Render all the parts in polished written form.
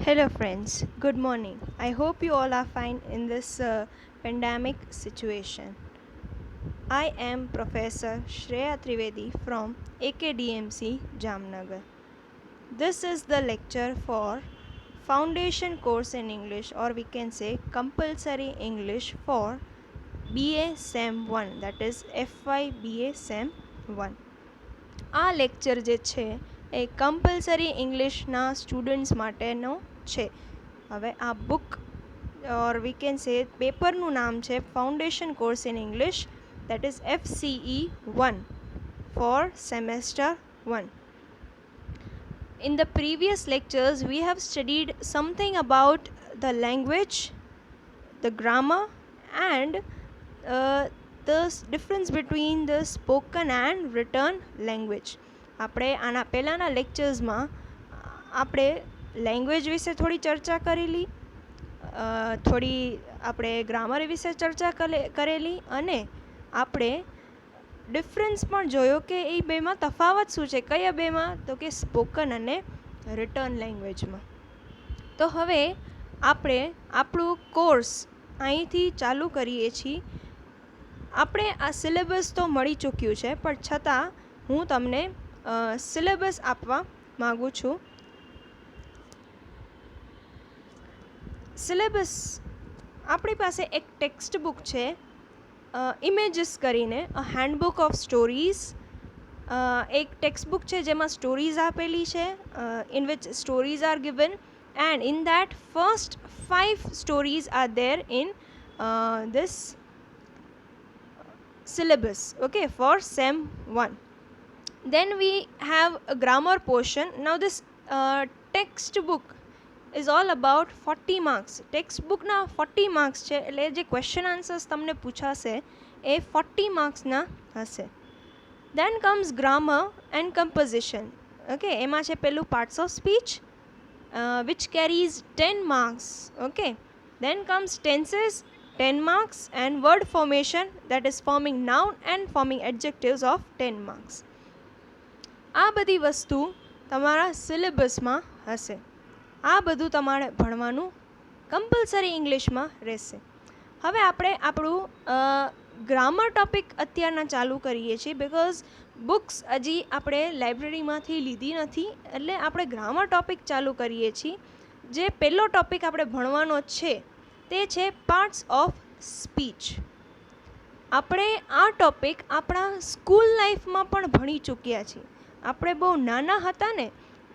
Hello, friends. Good morning. I hope you all are fine in this pandemic situation. I am Professor Shreya Trivedi from AKDMC Jamnagar. This is the lecture for Foundation Course in English, or we can say Compulsory English for BA SEM 1, that is FY BA SEM 1. આ lecture જે છે એ compulsory ઇંગ્લિશના students માટેનો છે. હવે આ book or we can say પેપરનું નામ છે foundation course in English, that is FCE 1 for semester 1. In the previous lectures, we have studied something about the language, the grammar, and the difference between the spoken and written language. આપણે આના પહેલાંના લેક્ચર્સમાં આપણે language વિશે થોડી ચર્ચા કરેલી, થોડી આપણે ગ્રામર વિશે ચર્ચા કરેલી, અને આપણે ડિફરન્સ પણ જોયો કે એ બેમાં તફાવત શું છે, કયા બેમાં, તો કે સ્પોકન અને રિટર્ન લેંગ્વેજમાં. તો હવે આપણે આપણું કોર્સ અહીંથી ચાલુ કરીએ છીએ. આપણે આ સિલેબસ તો મળી ચૂક્યું છે, પણ છતાં હું તમને સિલેબસ આપવા માગું છું. સિલેબસ આપણી પાસે એક ટેક્સ્ટ બુક છે, ઇમેજીસ કરીને, અ હેન્ડબુક ઓફ સ્ટોરીઝ. એક ટેક્સ્ટ બુક છે જેમાં સ્ટોરીઝ આપેલી છે, in which stories R given, and in that first 5 stories are there in this syllabus, okay, for SEM 1. Then we have a grammar portion. Now this textbook is all about 40 marks. Textbook ના 40 marks છે, એટલે જે question answers તમને પૂછાશે એ 40 marks ના હશે. Then comes grammar and composition. Okay, એમાં છે પેલું parts of speech, which carries 10 marks. Okay, then comes tenses, 10 marks, and word formation, that is forming noun and forming adjectives, of 10 marks. આ બધી વસ્તુ તમારા સિલેબસમાં હશે. આ બધું તમારે ભણવાનું કમ્પલસરી ઇંગ્લિશમાં રહેશે. હવે આપણે આપણું ગ્રામર ટોપિક અત્યારના ચાલુ કરીએ છીએ, બિકોઝ બુક્સ હજી આપણે લાઇબ્રેરીમાંથી લીધી નથી, એટલે આપણે ગ્રામર ટોપિક ચાલુ કરીએ છીએ. જે પહેલો ટોપિક આપણે ભણવાનો છે તે છે પાર્ટ્સ ઓફ સ્પીચ. આપણે આ ટોપિક આપણા સ્કૂલ લાઈફમાં પણ ભણી ચૂક્યા છીએ. આપણે બહુ નાના હતા ને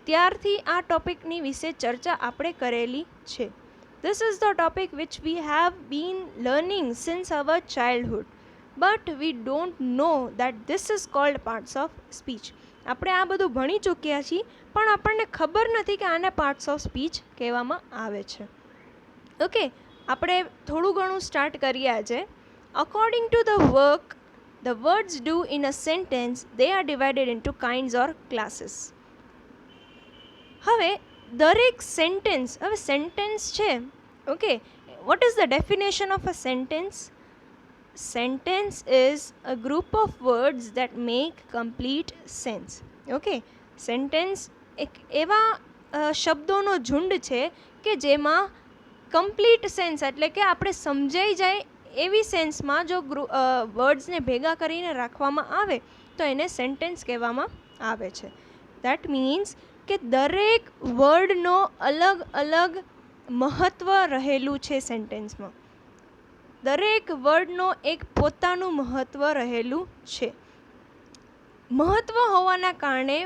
ત્યારથી આ ટોપિકની વિશે ચર્ચા આપણે કરેલી છે. This is the topic which we have been learning since our childhood, but we don't know that this is called parts of speech. આપણે આ બધું ભણી ચૂક્યા છીએ, પણ આપણને ખબર નથી કે આને પાર્ટ્સ ઓફ સ્પીચ કહેવામાં આવે છે. ઓકે, આપણે થોડું ઘણું સ્ટાર્ટ કરીએ આજે. According to the work the words do in a sentence, they are divided into kinds or classes. હવે દરેક સેન્ટેન્સ, હવે સેન્ટેન્સ છે, okay, what is the definition of a sentence? Sentence is a group of words that make complete sense. Okay, sentence એક એવા શબ્દોનો ઝુંડ છે કે જેમાં કમ્પ્લીટ સેન્સ, એટલે કે આપણે સમજાઈ જાય એવી સેન્સમાં જો વર્ડ્સને ભેગા કરીને રાખવામાં આવે તો એને સેન્ટેન્સ કહેવામાં આવે છે. દેટ મીન્સ કે દરેક વર્ડનો અલગ અલગ મહત્ત્વ રહેલું છે સેન્ટેન્સમાં. દરેક વર્ડનો એક પોતાનું મહત્ત્વ રહેલું છે. મહત્ત્વ હોવાના કારણે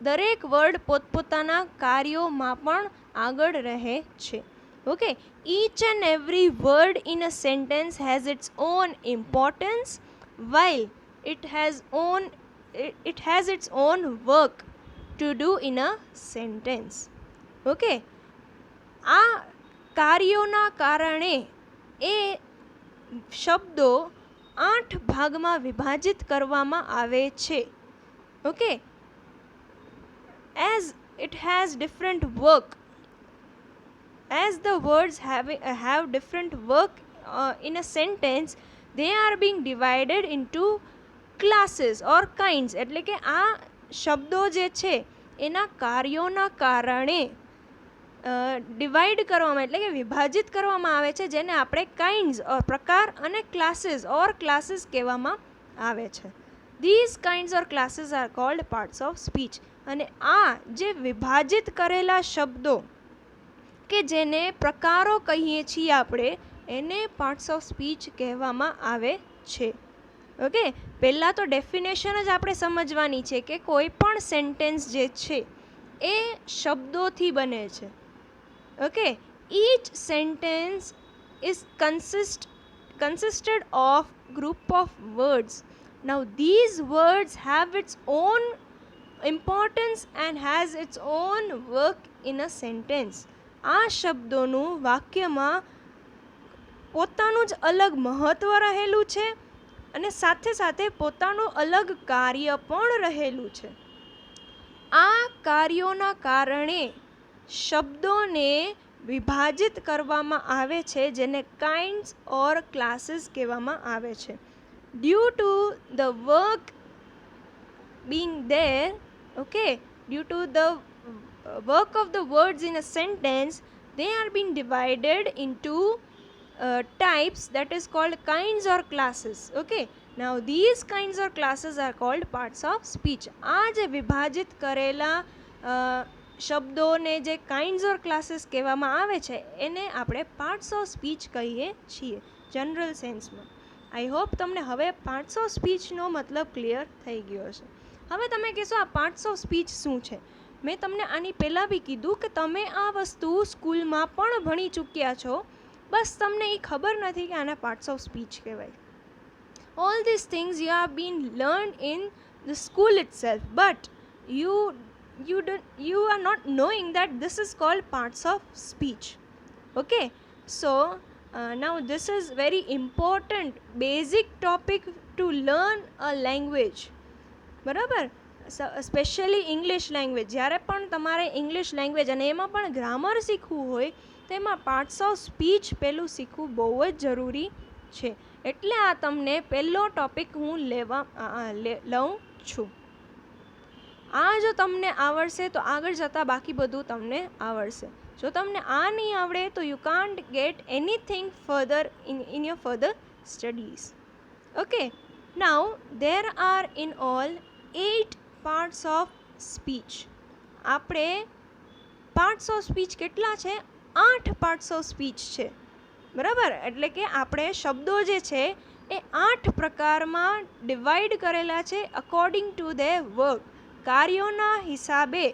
દરેક વર્ડ પોતપોતાના કાર્યોમાં પણ આગળ રહે છે. Okay, each and every word in a sentence has its own importance, while it has its own work to do in a sentence. Okay, આ કાર્યોના કારણે એ શબ્દો 8 ભાગમાં વિભાજિત કરવામાં આવે છે. Okay, as it has different work, as the words have different work in a sentence, they are being divided into classes or kinds. એટલે કે આ શબ્દો જે છે એના કાર્યોના કારણે ડિવાઈડ કરવામાં એટલે કે વિભાજિત કરવામાં આવે છે, જેને આપણે કાઇન્ડ્સ પ્રકાર અને ક્લાસીસ કહેવામાં આવે છે. These kinds or classes are called parts of speech. અને આ જે વિભાજિત કરેલા શબ્દો કે જેને પ્રકારો કહીએ છીએ આપણે, એને પાર્ટ્સ ઓફ સ્પીચ કહેવામાં આવે છે. ઓકે, પહેલાં તો ડેફિનેશન જ આપણે સમજવાની છે કે કોઈ પણ સેન્ટેન્સ જે છે એ શબ્દોથી બને છે. Okay, each sentence is consisted of group of words. Now these words have its own importance and has its own work in a sentence. આ શબ્દોનું વાક્યમાં પોતાનું જ અલગ મહત્વ રહેલું છે અને સાથે સાથે પોતાનું અલગ કાર્ય પણ રહેલું છે. આ કાર્યોના કારણે શબ્દોને વિભાજિત કરવામાં આવે છે, જેને કાઇન્ડ્સ ઓર ક્લાસીસ કહેવામાં આવે છે. Due to the work being there, okay, due to the work of the words in a sentence, they are being divided into types, that is called kinds or classes. Okay, now these kinds or classes are called parts of speech. આ જે વિભાજિત કરેલા શબ્દોને જે kinds or classes કહેવામાં આવે છે એને આપણે પાર્ટ્સ ઓફ સ્પીચ કહીએ છીએ જનરલ સેન્સમાં. આઈ હોપ તમને હવે પાર્ટ્સ ઓફ સ્પીચનો મતલબ ક્લિયર થઈ ગયો હશે. હવે તમે કહેશો આ પાર્ટ્સ ઓફ સ્પીચ શું છે? મેં તમને આની પહેલાં બી કીધું કે તમે આ વસ્તુ સ્કૂલમાં પણ ભણી ચૂક્યા છો, બસ તમને એ ખબર નથી કે આને પાર્ટ્સ ઓફ સ્પીચ કહેવાય. All these things you have been learned in the school itself, but you are not knowing that this is called parts of speech. Okay, so now this is very important basic topic to learn a language. બરાબર, specially English language. જ્યારે પણ તમારે English language અને એમાં પણ grammar શીખવું હોય તો એમાં પાર્ટ્સ ઓફ સ્પીચ પહેલું શીખવું બહુ જ જરૂરી છે. એટલે આ તમને પહેલો ટોપિક હું લઉં છું. આ જો તમને આવડશે તો આગળ જતાં બાકી બધું તમને આવડશે. જો તમને આ નહીં આવડે તો you can't get anything further in your further studies. Okay, now there are in all 8 parts of speech. આપણે પાર્ટ્સ ઓફ સ્પીચ કેટલા છે? 8 પાર્ટ્સ ઓફ સ્પીચ છે. બરાબર, એટલે કે આપણે શબ્દો જે છે એ 8 પ્રકારમાં ડિવાઈડ કરેલા છે અકોર્ડિંગ ટુ ધેર વર્ક. કાર્યોના હિસાબે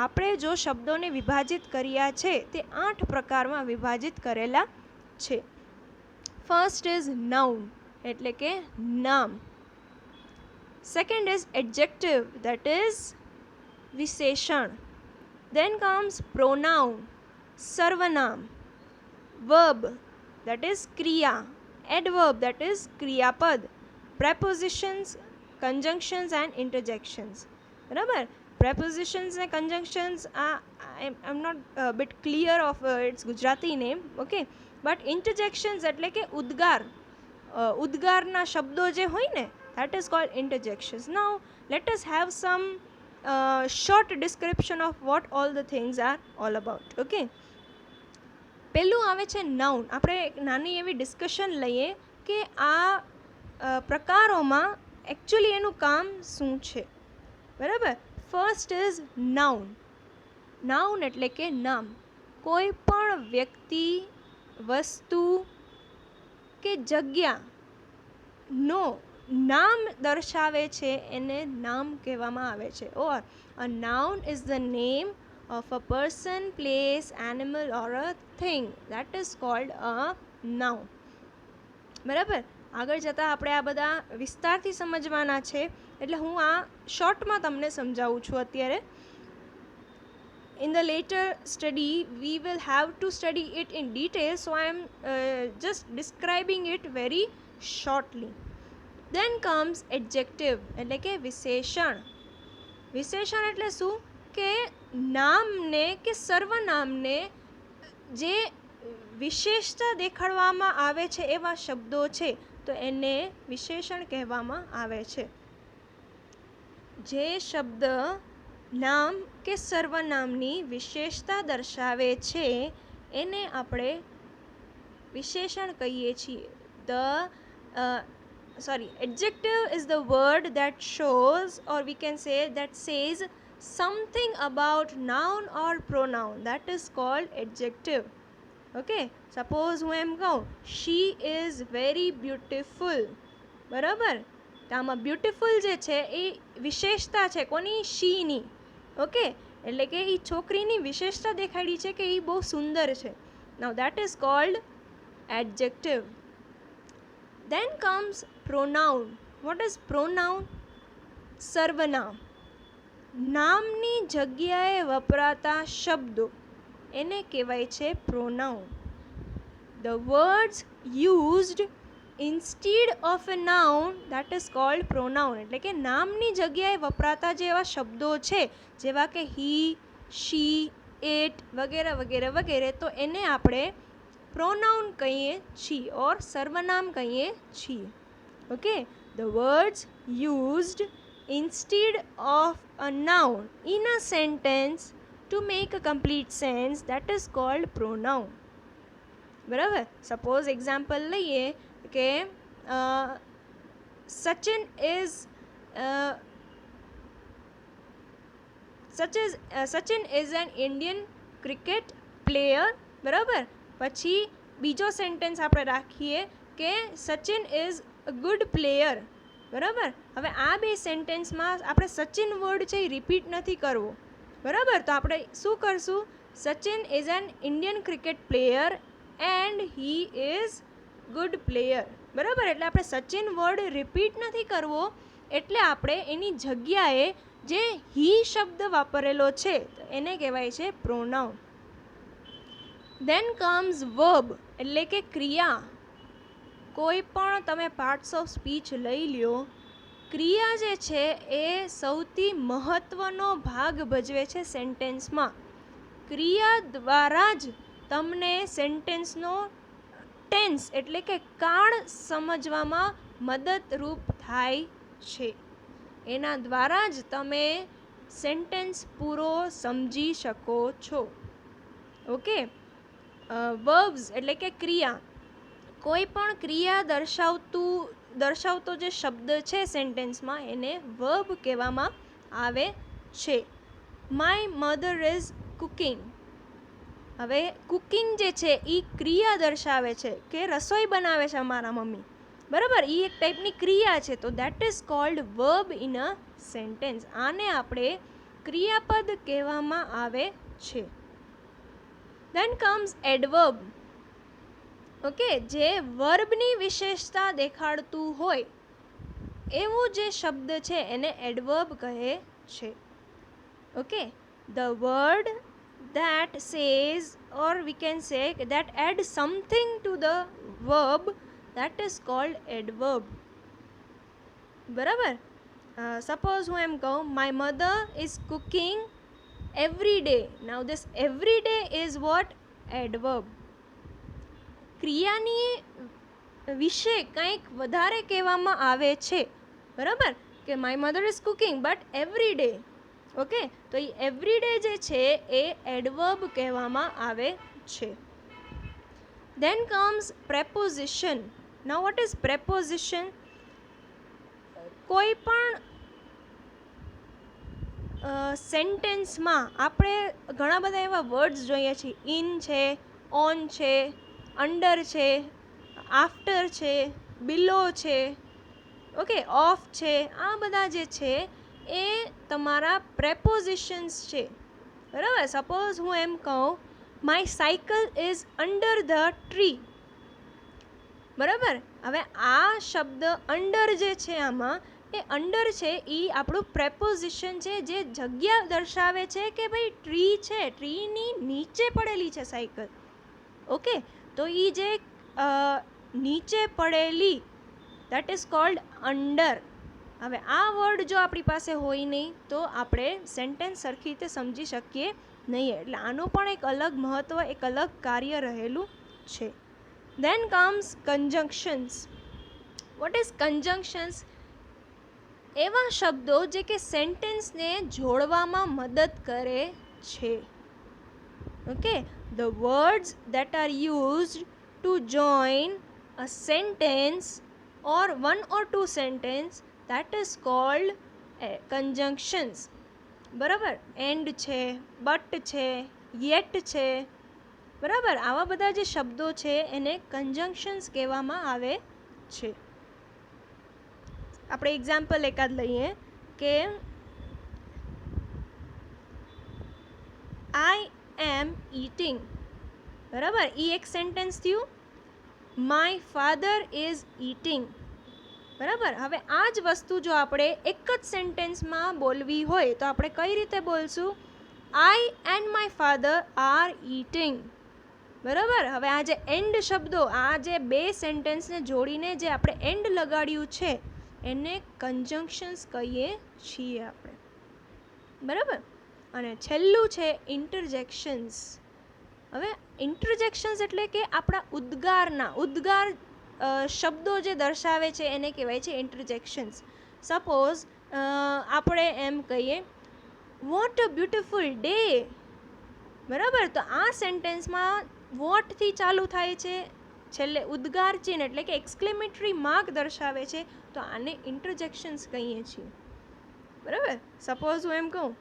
આપણે જો શબ્દોને વિભાજિત કર્યા છે તે 8 પ્રકારમાં વિભાજિત કરેલા છે. ફર્સ્ટ ઇઝ નાઉન, એટલે કે નામ. Second is adjective, that is વિશેષણ. દેન કમ્સ પ્રોનાઉન, સર્વનામ. Verb, that is kriya. Adverb, that is ક્રિયાપદ. prepositions, conjunctions and interjections. બરાબર, prepositions and conjunctions I'm not a bit clear of its Gujarati name, okay, but interjections એટલે કે ઉદ્ગારના શબ્દો જે હોય ને, that is called interjections. Now let us have some short description of what all the things are all about. Okay, પહેલું આવે છે noun. આપણે એક નાની એવી ડિસ્કશન લઈએ કે આ પ્રકારોમાં એકચ્યુઅલી એનું કામ શું છે. બરાબર, ફર્સ્ટ ઇઝ નાઉન. નાઉન એટલે કે નામ. કોઈ પણ વ્યક્તિ, વસ્તુ કે જગ્યાનો નામ દર્શાવે છે એને નામ કહેવામાં આવે છે. Or a noun is the name of a person, place, animal or a thing, that is called a noun. બરાબર, આગળ જતાં આપણે આ બધા વિસ્તારથી સમજવાના છે, એટલે હું આ શોર્ટમાં તમને સમજાવું છું અત્યારે. In the later study we will have to study it in detail, so I am just describing it very shortly. Then comes adjective, એટલે કે વિશેષણ. વિશેષણ એટલે શું કે નામને કે સર્વનામને જે વિશેષતા દેખાડવામાં આવે છે એવા શબ્દો છે તો એને વિશેષણ કહેવામાં આવે છે. જે શબ્દ નામ કે સર્વનામની વિશેષતા દર્શાવે છે એને આપણે વિશેષણ કહીએ છીએ. Adjective is the word that shows, or we can say that says something about noun or pronoun. That is called adjective. Okay, suppose હું એમ કહું she is very beautiful, બરાબર? તો આમાં બ્યુટીફુલ જે છે એ વિશેષતા છે કોની? શીની. ઓકે, એટલે કે એ છોકરીની વિશેષતા દેખાડી છે કે એ બહુ સુંદર છે. Now that is called adjective. Then comes pronoun. What is pronoun? સર્વનામ. નામની જગ્યાએ વપરાતા શબ્દો એને કહેવાય છે pronoun. The words used instead of a noun, that is called pronoun. એટલે કે નામની જગ્યાએ વપરાતા જે એવા શબ્દો છે જેવા કે he, she, it વગેરે વગેરે વગેરે, તો એને આપણે pronoun કહીએ છીએ ઓર સર્વનામ કહીએ છીએ. Okay, the words used instead of a noun in a sentence to make a complete sense, that is called pronoun. બરાબર? સપોઝ એક્ઝામ્પલ લઈએ કે Sachin is an Indian cricket player. બરાબર? પછી બીજો સેન્ટેન્સ આપણે રાખીએ કે Sachin is a good player. બરાબર? હવે આ બે સેન્ટેન્સમાં આપણે સચિન વર્ડ છે એ રિપીટ નથી કરવો. બરાબર? તો આપણે શું કરશું? Sachin is an Indian cricket player and he is good player. બરાબર? એટલે આપણે સચિન વર્ડ રિપીટ નથી કરવો, એટલે આપણે એની જગ્યાએ જે હી શબ્દ વાપરેલો છે એને કહેવાય છે પ્રોનાઉન. દેન કમ્સ વર્બ, એટલે કે ક્રિયા. કોઈ પણ તમે પાર્ટ્સ ઓફ સ્પીચ લઈ લ્યો, ક્રિયા જે છે એ સૌથી મહત્ત્વનો ભાગ ભજવે છે સેન્ટેન્સમાં. ક્રિયા દ્વારા જ તમને સેન્ટેન્સનો ટેન્સ એટલે કે કાળ સમજવામાં મદદરૂપ થાય છે. એના દ્વારા જ તમે સેન્ટેન્સ પૂરો સમજી શકો છો. ઓકે, વર્બ્સ એટલે કે ક્રિયા. કોઈ પણ ક્રિયા દર્શાવતો જે શબ્દ છે સેન્ટેન્સમાં એને વર્બ કહેવામાં આવે છે. My mother is cooking. હવે કુકિંગ જે છે એ ક્રિયા દર્શાવે છે કે રસોઈ બનાવે છે અમારા મમ્મી. બરાબર? એ એક ટાઈપની ક્રિયા છે, તો that is cold verb in a sentence. આને આપણે ક્રિયાપદ કહેવામાં આવે છે. Then comes adverb. ઓકે, જે વર્બની વિશેષતા દેખાડતું હોય એવું જે શબ્દ છે એને એડવર્બ કહે છે. Okay, the word that says, or we can say that adds something to the verb, that is called adverb. બરાબર? સપોઝ હું એમ કહું my mother is cooking every day. Now this every day is what? Adverb. ક્રિયાની વિશે કંઈક વધારે કહેવામાં આવે છે. બરાબર? કે my mother is cooking but every day. Okay, તો એ એવરી ડે જે છે એ એડવર્બ કહેવામાં આવે છે. Then comes preposition. Now what is preposition? કોઈ પણ સેન્ટેન્સમાં આપણે ઘણા બધા એવા વર્ડ્સ જોઈએ છીએ. ઇન છે, ઓન છે, અંડર છે, આફ્ટર છે, બિલો છે, ઓકે, ઓફ છે. આ બધા જે છે એ તમારા પ્રેપોઝિશન્સ છે. બરાબર? સપોઝ હું એમ કહું my cycle is under the tree. બરાબર? હવે આ શબ્દ અંડર જે છે આમાં એ અંડર છે એ આપણું પ્રેપોઝિશન છે જે જગ્યા દર્શાવે છે કે ભાઈ ટ્રી છે, ટ્રીની નીચે પડેલી છે સાયકલ. ઓકે, તો એ જે નીચે પડેલી દેટ ઇઝ કોલ્ડ અંડર. હવે આ વર્ડ જો આપણી પાસે હોય નહીં તો આપણે સેન્ટેન્સ સરખી રીતે સમજી શકીએ નહીં. એટલે આનું પણ એક અલગ મહત્ત્વ, એક અલગ કાર્ય રહેલું છે. Then comes conjunctions. What is conjunctions? એવા શબ્દો જે કે સેન્ટેન્સને જોડવામાં મદદ કરે છે. Okay, the words that are used to join a sentence or one or two sentence, that is called conjunctions. બરાબર, એન્ડ છે, બટ છે, યેટ છે, બરાબર, આવા બધા જે શબ્દો છે એને કન્જંક્શન્સ કહેવામાં આવે છે. આપણે એક્ઝામ્પલ એકાદ લઈએ કે આઈ એમ ઈટિંગ, બરાબર, એ એક સેન્ટેન્સ થયું. માય ફાધર ઇઝ ઈટિંગ, બરાબર. હવે આ જ વસ્તુ જો આપણે એક જ સેન્ટેન્સમાં બોલવી હોય તો આપણે કઈ રીતે બોલશું? I and my father are eating, બરાબર. હવે આ જે એન્ડ શબ્દો, આ જે બે સેન્ટેન્સને જોડીને જે આપણે એન્ડ લગાડ્યું છે એને કન્જંક્શન્સ કહીએ છીએ આપણે, બરાબર. અને છેલ્લું છે ઇન્ટરજેક્શન્સ. હવે ઇન્ટરજેક્શન્સ એટલે કે આપણા ઉદ્ગાર શબ્દો જે દર્શાવે છે એને કહેવાય છે ઇન્ટરજેક્શન્સ. સપોઝ આપણે એમ કહીએ વોટ અ બ્યુટિફુલ ડે, બરાબર. તો આ સેન્ટેન્સમાં વોટથી ચાલુ થાય છે, છેલ્લે ઉદ્ગાર ચિહ્ન એટલે કે એક્સક્લેમેટરી માર્ક દર્શાવે છે, તો આને ઇન્ટરજેક્શન્સ કહીએ છીએ, બરાબર. સપોઝ હું એમ કહું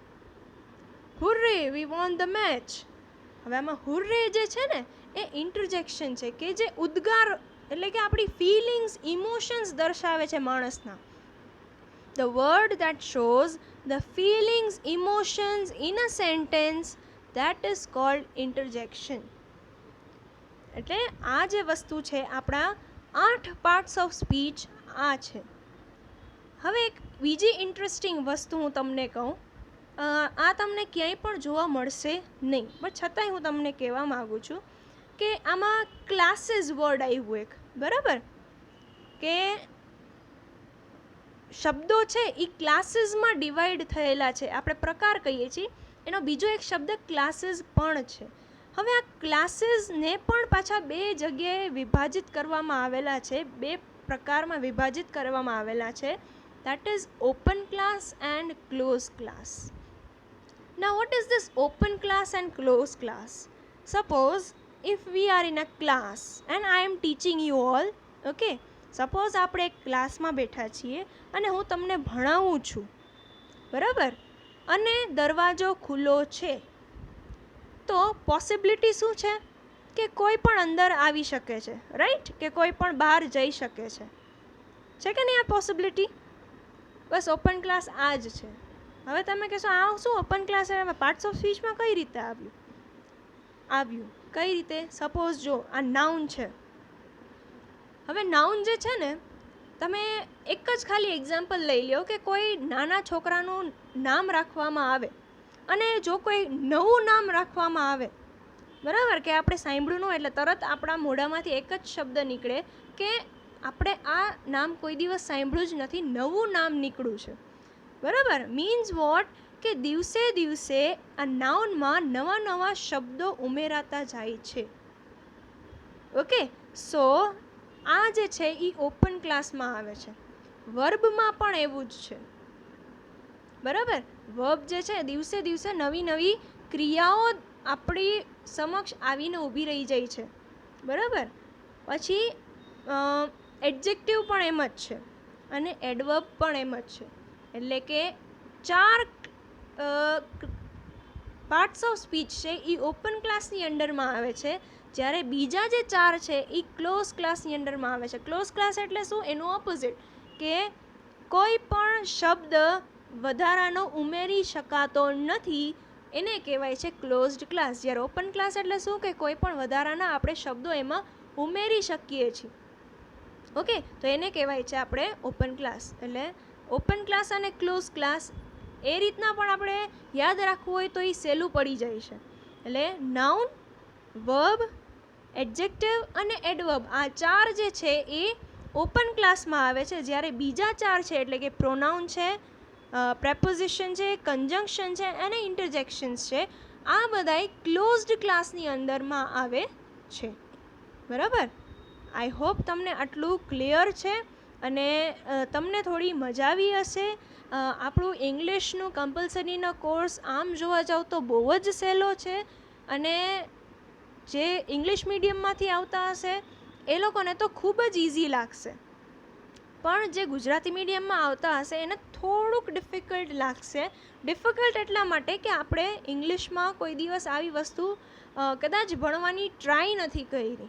હુર્રે વી વોન ધ મેચ. હવે આમાં હુર્રે જે છે ને એ ઇન્ટરજેક્શન છે કે જે ઉદ્ગાર એટલે કે આપણી ફિલિંગ્સ, ઇમોશન્સ દર્શાવે છે માણસના. The word that shows the feelings, emotions in a sentence, that is called interjection. એટલે આ જે વસ્તુ છે આપણા 8 પાર્ટ્સ ઓફ સ્પીચ આ છે. હવે એક બીજી ઇન્ટરેસ્ટિંગ વસ્તુ હું તમને કહું, આ તમને ક્યાંય પણ જોવા મળશે નહીં, પણ છતાંય હું તમને કહેવા માગું છું કે આમાં ક્લાસીસ વર્ડ આવ્યું એક, બરાબર, કે શબ્દો છે એ ક્લાસીસમાં ડિવાઈડ થયેલા છે, આપણે પ્રકાર કહીએ છીએ, એનો બીજો એક શબ્દ ક્લાસીસ પણ છે. હવે આ ક્લાસીસને પણ પાછા બે જગ્યાએ વિભાજિત કરવામાં આવેલા છે, બે પ્રકારમાં વિભાજિત કરવામાં આવેલા છે. That is open class and close class. Now what is this open class and closed class? Suppose if we are in a class and I am teaching you all, okay, suppose આપણે એક ક્લાસમાં બેઠા છીએ અને હું તમને ભણાવું છું, બરાબર, અને દરવાજો ખુલ્લો છે, તો પોસિબિલિટી શું છે કે કોઈ પણ અંદર આવી શકે છે, રાઈટ, કે કોઈ પણ બહાર જઈ શકે છે કે નહીં આ પોસિબિલિટી? બસ ઓપન ક્લાસ આ જ છે. હવે તમે કહેશો આ શું ઓપન ક્લાસ, હવે પાર્ટ્સ ઓફ સ્પીચમાં કઈ રીતે આવ્યું કઈ રીતે? સપોઝ જો આ નાઉન છે. હવે નાઉન જે છે ને, તમે એક જ ખાલી એક્ઝામ્પલ લઈ લો કે કોઈ નાના છોકરાનું નામ રાખવામાં આવે અને જો કોઈ નવું નામ રાખવામાં આવે, બરાબર, કે આપણે સાંભળ્યું ન એટલે તરત આપણા મોઢામાંથી એક જ શબ્દ નીકળે કે આપણે આ નામ કોઈ દિવસ સાંભળ્યું જ નથી, નવું નામ નીકળ્યું છે, બરાબર. મીન્સ વોટ કે દિવસે દિવસે આ નાઉનમાં નવા નવા શબ્દો ઉમેરાતા જાય છે. ઓકે, સો આ જે છે એ ઓપન ક્લાસમાં આવે છે. વર્બમાં પણ એવું જ છે, બરાબર. વર્બ જે છે દિવસે દિવસે નવી નવી ક્રિયાઓ આપણી સમક્ષ આવીને ઊભી રહી જાય છે, બરાબર. પછી એડજેક્ટિવ પણ એમ જ છે અને એડવર્બ પણ એમ જ છે. એટલે કે 4 પાર્ટ્સ ઓફ સ્પીચ છે એ ઓપન ક્લાસની અંડરમાં આવે છે, જ્યારે બીજા જે 4 છે એ ક્લોઝ ક્લાસની અંડરમાં આવે છે. ક્લોઝ ક્લાસ એટલે શું? એનું ઓપોઝિટ, કે કોઈ પણ શબ્દ વધારાનો ઉમેરી શકાતો નથી, એને કહેવાય છે ક્લોઝડ ક્લાસ. જ્યારે ઓપન ક્લાસ એટલે શું? કે કોઈ પણ વધારાના આપણે શબ્દો એમાં ઉમેરી શકીએ છીએ. ઓકે, તો એને કહેવાય છે આપણે ઓપન ક્લાસ. એટલે ઓપન ક્લાસ અને ક્લોઝ ક્લાસ એ રીતના પણ આપણે યાદ રાખવું હોય તો એ સહેલું પડી જાય છે. એટલે નાઉન, વર્બ, એડજેક્ટિવ અને એડવર્બ આ 4 જે છે એ ઓપન ક્લાસમાં આવે છે, જ્યારે બીજા 4 છે એટલે કે પ્રોનાઉન છે, પ્રેપોઝિશન છે, કન્જંક્શન છે અને ઇન્ટરજેક્શન્સ છે, આ બધાય ક્લોઝડ ક્લાસની અંદરમાં આવે છે, બરાબર. આઈ હોપ તમને આટલું ક્લિયર છે અને તમને થોડી મજા આવી હશે આપણું ઇંગ્લિશનું કમ્પલસરીનો કોર્સ આમ જોવા જાવ તો બહુ જ સહેલો છે, અને જે ઇંગ્લિશ મીડિયમમાંથી આવતા હશે એ લોકોને તો ખૂબ જ ઇઝી લાગશે, પણ જે ગુજરાતી મીડિયમમાં આવતા હશે એને થોડુંક ડિફિકલ્ટ લાગશે. ડિફિકલ્ટ એટલા માટે કે આપણે ઇંગ્લિશમાં કોઈ દિવસ આવી વસ્તુ કદાચ ભણવાની ટ્રાય નથી કરી,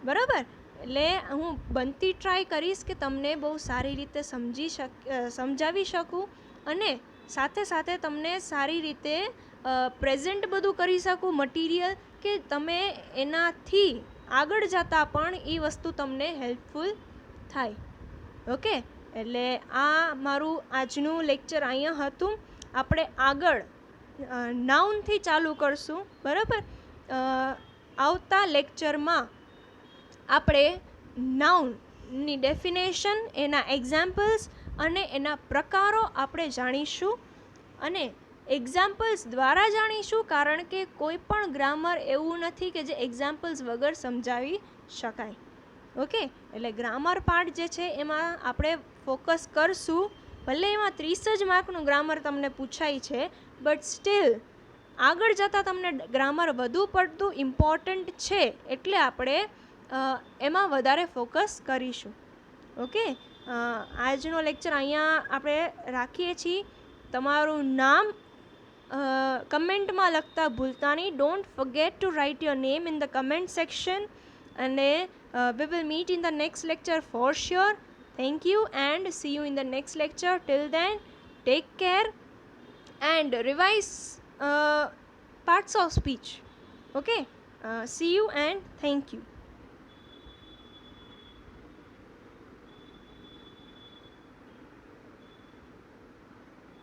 બરાબર? એટલે હું બનતી ટ્રાય કરીશ કે તમને બહુ સારી રીતે સમજાવી શકું, અને સાથે સાથે તમને સારી રીતે પ્રેઝન્ટ બધું કરી શકું મટીરિયલ, કે તમે એનાથી આગળ જતાં પણ એ વસ્તુ તમને હેલ્પફુલ થાય. ઓકે, એટલે આ મારું આજનું લેક્ચર અહીંયા હતું. આપણે આગળ નાઉનથી ચાલુ કરશું, બરાબર? આવતા લેક્ચરમાં આપણે નાઉનની ડેફિનેશન, એના એક્ઝામ્પલ્સ અને એના પ્રકારો આપણે જાણીશું, અને એક્ઝામ્પલ્સ દ્વારા જાણીશું, કારણ કે કોઈ પણ ગ્રામર એવું નથી કે જે એક્ઝામ્પલ્સ વગર સમજાવી શકાય. ઓકે, એટલે ગ્રામર પાર્ટ જે છે એમાં આપણે ફોકસ કરશું. ભલે એમાં 30 જ માર્કનું ગ્રામર તમને પૂછાય છે, બટ સ્ટીલ આગળ જતાં તમને ગ્રામર વધુ પડતું ઇમ્પોર્ટન્ટ છે, એટલે આપણે એમાં વધારે ફોકસ કરીશું. ઓકે, આજનો લેક્ચર અહીંયા આપણે રાખીએ છીએ. તમારું નામ કમેન્ટમાં લખતા ભૂલતા નહીં. Don't forget two write your name in the comment section, અને we will meet in the next lecture for sure. Thank you and see you in the next lecture. Till then, take care and revise parts of speech. Okay, see you and thank you.